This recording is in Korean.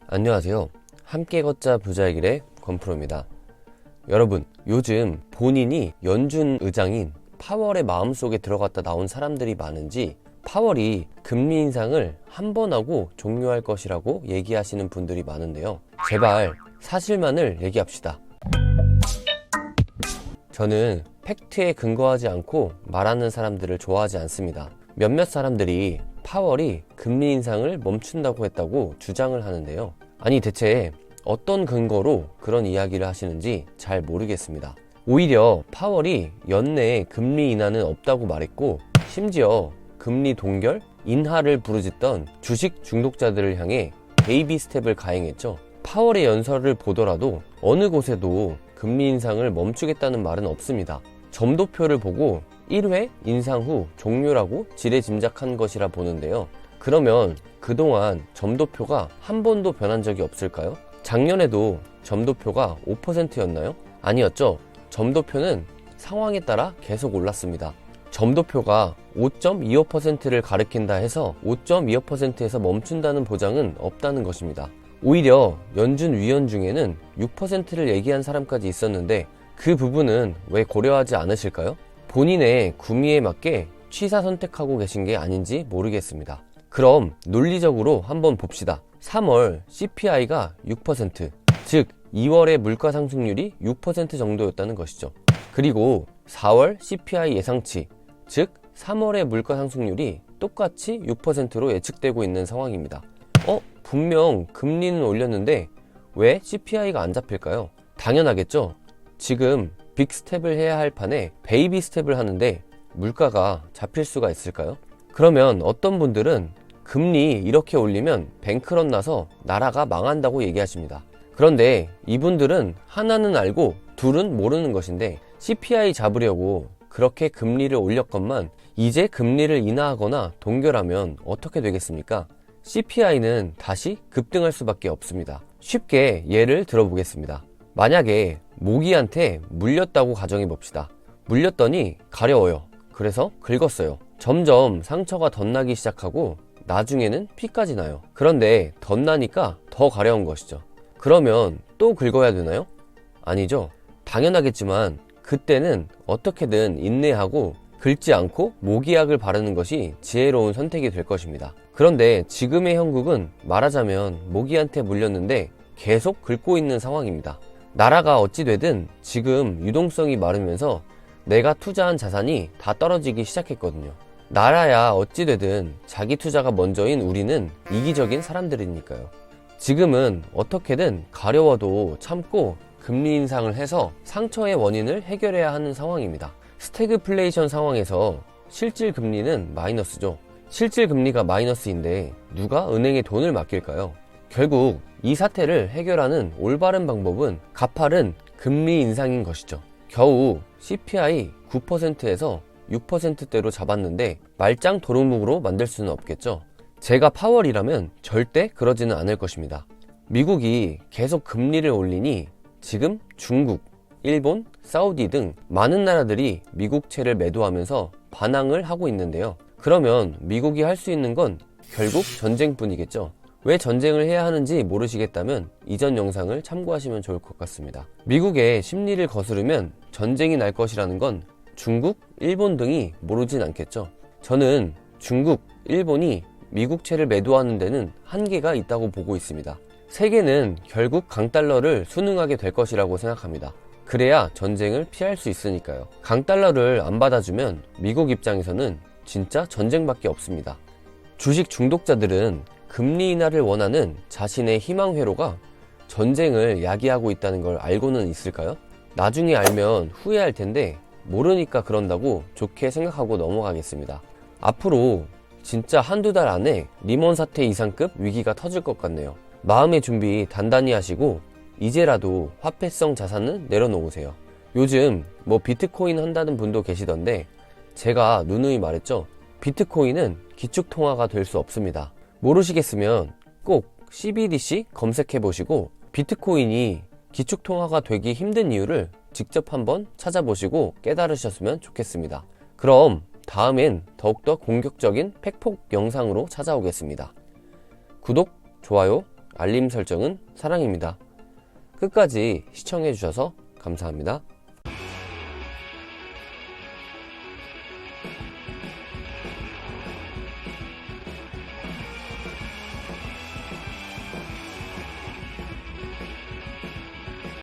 안녕하세요. 함께 걷자 부자의 길의 권프로입니다. 여러분, 요즘 본인이 연준 의장인 파월의 마음속에 들어갔다 나온 사람들이 많은지 파월이 금리 인상을 한 번 하고 종료할 것이라고 얘기하시는 분들이 많은데요. 제발 사실만을 얘기합시다. 저는 팩트에 근거하지 않고 말하는 사람들을 좋아하지 않습니다. 몇몇 사람들이 파월이 금리 인상을 멈춘다고 했다고 주장을 하는데요. 아니 대체 어떤 근거로 그런 이야기를 하시는지 잘 모르겠습니다. 오히려 파월이 연내에 금리 인하는 없다고 말했고 심지어 금리 동결, 인하를 부르짖던 주식 중독자들을 향해 베이비 스텝을 가행했죠. 파월의 연설을 보더라도 어느 곳에도 금리 인상을 멈추겠다는 말은 없습니다. 점도표를 보고 1회 인상 후 종료라고 지레짐작한 것이라 보는데요. 그러면 그동안 점도표가 한 번도 변한 적이 없을까요? 작년에도 점도표가 5%였나요? 아니었죠. 점도표는 상황에 따라 계속 올랐습니다. 점도표가 5.25%를 가리킨다 해서 5.25%에서 멈춘다는 보장은 없다는 것입니다. 오히려 연준 위원 중에는 6%를 얘기한 사람까지 있었는데 그 부분은 왜 고려하지 않으실까요? 본인의 구미에 맞게 취사 선택하고 계신 게 아닌지 모르겠습니다. 그럼 논리적으로 한번 봅시다. 3월 CPI가 6%, 즉 2월의 물가 상승률이 6% 정도였다는 것이죠. 그리고 4월 CPI 예상치, 즉 3월의 물가 상승률이 똑같이 6%로 예측되고 있는 상황입니다. 분명 금리는 올렸는데 왜 CPI가 안 잡힐까요? 당연하겠죠. 지금 빅 스텝을 해야 할 판에 베이비 스텝을 하는데 물가가 잡힐 수가 있을까요? 그러면 어떤 분들은 금리 이렇게 올리면 뱅크런 나서 나라가 망한다고 얘기하십니다. 그런데 이분들은 하나는 알고 둘은 모르는 것인데 CPI 잡으려고 그렇게 금리를 올렸건만 이제 금리를 인하하거나 동결하면 어떻게 되겠습니까? CPI는 다시 급등할 수밖에 없습니다. 쉽게 예를 들어보겠습니다. 만약에 모기한테 물렸다고 가정해 봅시다. 물렸더니 가려워요. 그래서 긁었어요. 점점 상처가 덧나기 시작하고 나중에는 피까지 나요. 그런데 덧나니까 더 가려운 것이죠. 그러면 또 긁어야 되나요? 아니죠. 당연하겠지만 그때는 어떻게든 인내하고 긁지 않고 모기약을 바르는 것이 지혜로운 선택이 될 것입니다. 그런데 지금의 형국은 말하자면 모기한테 물렸는데 계속 긁고 있는 상황입니다. 나라가 어찌 되든 지금 유동성이 마르면서 내가 투자한 자산이 다 떨어지기 시작했거든요. 나라야 어찌 되든 자기 투자가 먼저인 우리는 이기적인 사람들이니까요. 지금은 어떻게든 가려워도 참고 금리 인상을 해서 상처의 원인을 해결해야 하는 상황입니다. 스태그플레이션 상황에서 실질 금리는 마이너스죠. 실질 금리가 마이너스인데 누가 은행에 돈을 맡길까요? 결국 이 사태를 해결하는 올바른 방법은 가파른 금리 인상인 것이죠. 겨우 CPI 9%에서 6%대로 잡았는데 말짱 도루묵으로 만들 수는 없겠죠. 제가 파월이라면 절대 그러지는 않을 것입니다. 미국이 계속 금리를 올리니 지금 중국, 일본, 사우디 등 많은 나라들이 미국채를 매도하면서 반항을 하고 있는데요. 그러면 미국이 할 수 있는 건 결국 전쟁뿐이겠죠. 왜 전쟁을 해야 하는지 모르시겠다면 이전 영상을 참고하시면 좋을 것 같습니다. 미국의 심리를 거스르면 전쟁이 날 것이라는 건 중국, 일본 등이 모르진 않겠죠. 저는 중국, 일본이 미국채를 매도하는 데는 한계가 있다고 보고 있습니다. 세계는 결국 강달러를 순응하게 될 것이라고 생각합니다. 그래야 전쟁을 피할 수 있으니까요. 강달러를 안 받아주면 미국 입장에서는 진짜 전쟁밖에 없습니다. 주식 중독자들은 금리 인하를 원하는 자신의 희망 회로가 전쟁을 야기하고 있다는 걸 알고는 있을까요? 나중에 알면 후회할 텐데 모르니까 그런다고 좋게 생각하고 넘어가겠습니다. 앞으로 진짜 한두 달 안에 리먼 사태 이상급 위기가 터질 것 같네요. 마음의 준비 단단히 하시고 이제라도 화폐성 자산은 내려놓으세요. 요즘 비트코인 한다는 분도 계시던데 제가 누누이 말했죠. 비트코인은 기축통화가 될 수 없습니다. 모르시겠으면 꼭 CBDC 검색해 보시고 비트코인이 기축통화가 되기 힘든 이유를 직접 한번 찾아보시고 깨달으셨으면 좋겠습니다. 그럼 다음엔 더욱더 공격적인 팩폭 영상으로 찾아오겠습니다. 구독, 좋아요, 알림 설정은 사랑입니다. 끝까지 시청해주셔서 감사합니다.